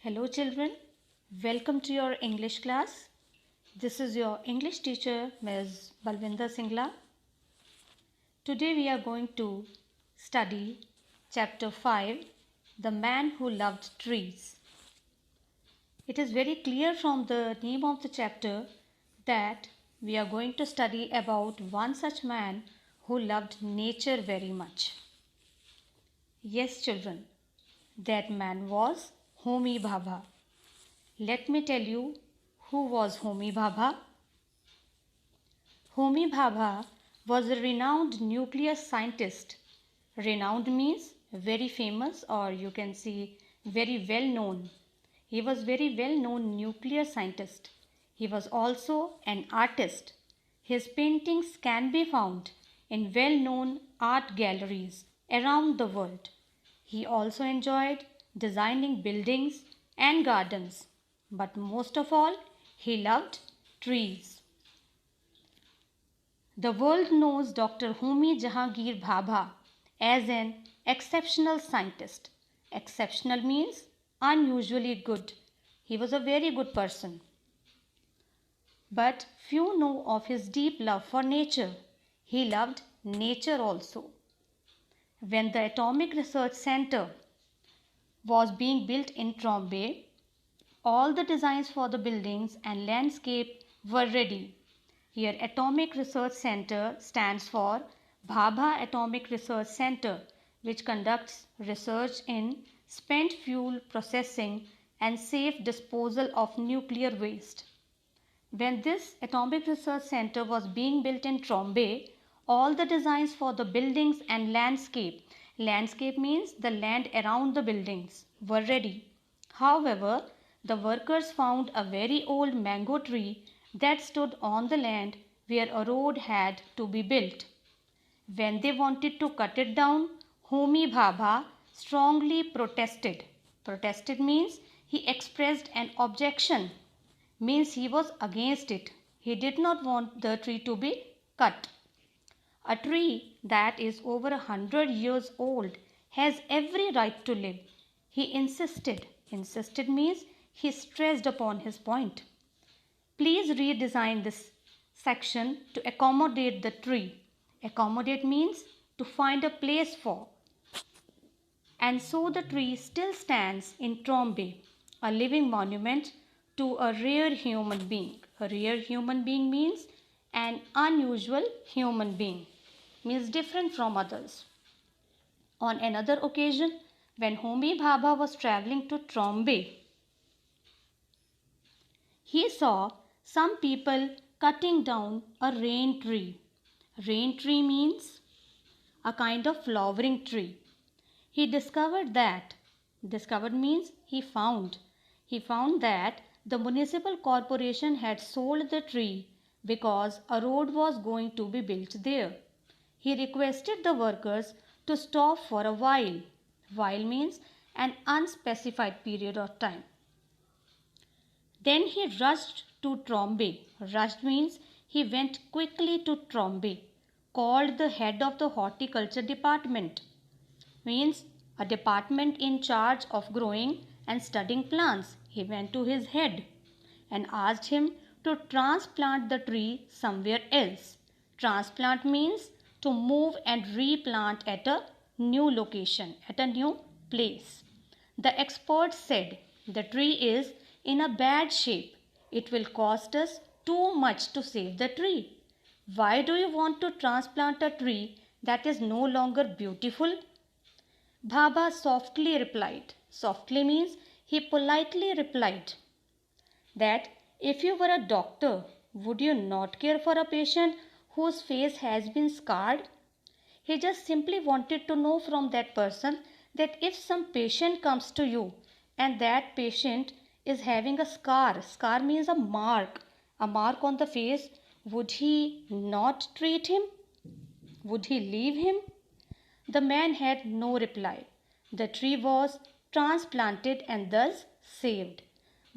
Hello children, welcome to your English class. This is your English teacher Ms. Balvinder Singla. Today we are going to study chapter 5, The Man Who Loved Trees. It is very clear from the name of the chapter that we are going to study about one such man who loved nature very much. Yes children, that man was Homi Bhabha. Let me tell you who was Homi Bhabha. Homi Bhabha was a renowned nuclear scientist. Renowned means very famous, or you can see very well known. He was very well known nuclear scientist. He was also an artist. His paintings can be found in well known art galleries around the world. He also enjoyed designing buildings and gardens, but most of all, he loved trees. The world knows Dr. Homi Jahangir Bhabha as an exceptional scientist. Exceptional means unusually good. He was a very good person. But few know of his deep love for nature. He loved nature also. When the Atomic Research Center was being built in Trombay, all the designs for the buildings and landscape were ready. Here Atomic Research Center stands for Bhabha Atomic Research Center, which conducts research in spent fuel processing and safe disposal of nuclear waste. When this Atomic Research Center was being built in Trombay, all the designs for the buildings and landscape means the land around the buildings, were ready. However, the workers found a very old mango tree that stood on the land where a road had to be built. When they wanted to cut it down, Homi Bhabha strongly protested. Protested means he expressed an objection, means he was against it. He did not want the tree to be cut. A tree that is over 100 years old has every right to live. He insisted. Insisted means he stressed upon his point. Please redesign this section to accommodate the tree. Accommodate means to find a place for. And so the tree still stands in Trombay, a living monument to a rare human being. A rare human being means an unusual human being, means different from others. On another occasion, when Homi Bhabha was traveling to Trombay, he saw some people cutting down a rain tree. Rain tree means a kind of flowering tree. He discovered means he found that the municipal corporation had sold the tree because a road was going to be built there. He requested the workers to stop for a while. While means an unspecified period of time. Then he rushed to Trombay. Rushed means he went quickly to Trombay, called the head of the horticulture department, means a department in charge of growing and studying plants. He went to his head and asked him to transplant the tree somewhere else. Transplant means to move and replant at a new location, at a new place. The expert said the tree is in a bad shape. It will cost us too much to save the tree. Why do you want to transplant a tree that is no longer beautiful? Bhabha softly replied. Softly means he politely replied that if you were a doctor, would you not care for a patient whose face has been scarred? He just simply wanted to know from that person that if some patient comes to you and that patient is having a scar means a mark on the face, would he not treat him? Would he leave him? The man had no reply. The tree was transplanted and thus saved.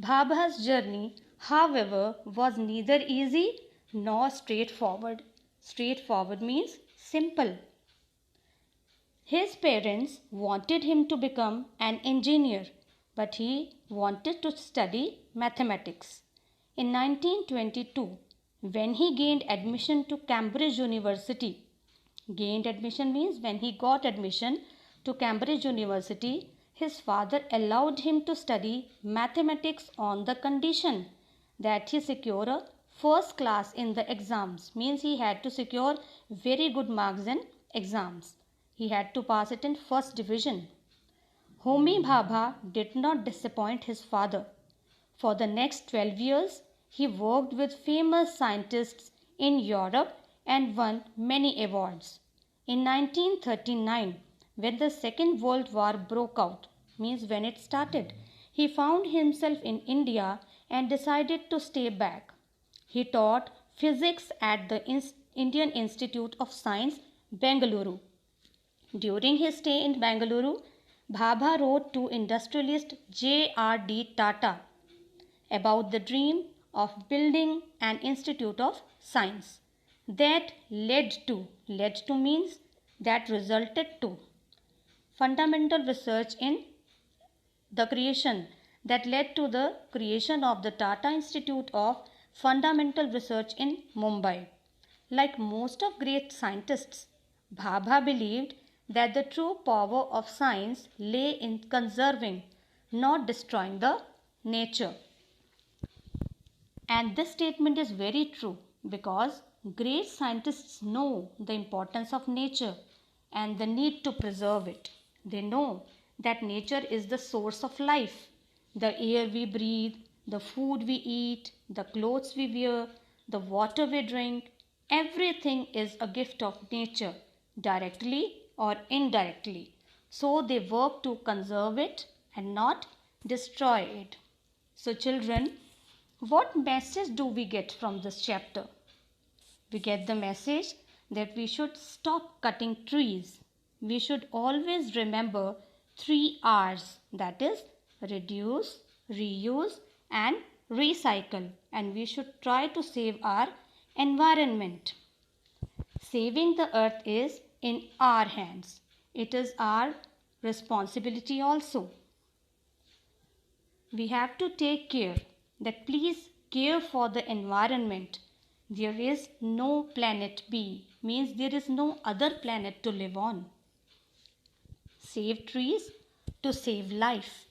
Bhabha's journey, however, was neither easy nor straightforward. Straightforward means simple. His parents wanted him to become an engineer, but he wanted to study mathematics. In 1922, when he gained admission to Cambridge University, gained admission means when he got admission to Cambridge University, his father allowed him to study mathematics on the condition that he secure a first class in the exams. Means he had to secure very good marks in exams. He had to pass it in first division. Homi Bhabha did not disappoint his father. For the next 12 years, he worked with famous scientists in Europe and won many awards. In 1939, when the Second World War broke out, means when it started, he found himself in India and decided to stay back. He taught physics at the Indian Institute of Science, Bengaluru. During his stay in Bengaluru, Bhabha wrote to industrialist J.R.D. Tata about the dream of building an institute of science that led to means that resulted to fundamental research in the creation that led to the creation of the Tata Institute of Fundamental Research in Mumbai. Like most of great scientists, Bhabha believed that the true power of science lay in conserving, not destroying the nature. And this statement is very true because great scientists know the importance of nature and the need to preserve it. They know that nature is the source of life. The air we breathe, the food we eat, the clothes we wear, the water we drink, everything is a gift of nature, directly or indirectly. So they work to conserve it and not destroy it. So, children, what message do we get from this chapter? We get the message that we should stop cutting trees. We should always remember 3 R's, that is, reduce, reuse, and recycle. And we should try to save our environment. Saving the earth is in our hands. It is our responsibility also. We have to take care that please care for the environment. There is no planet B, means there is no other planet to live on. Save trees to save life.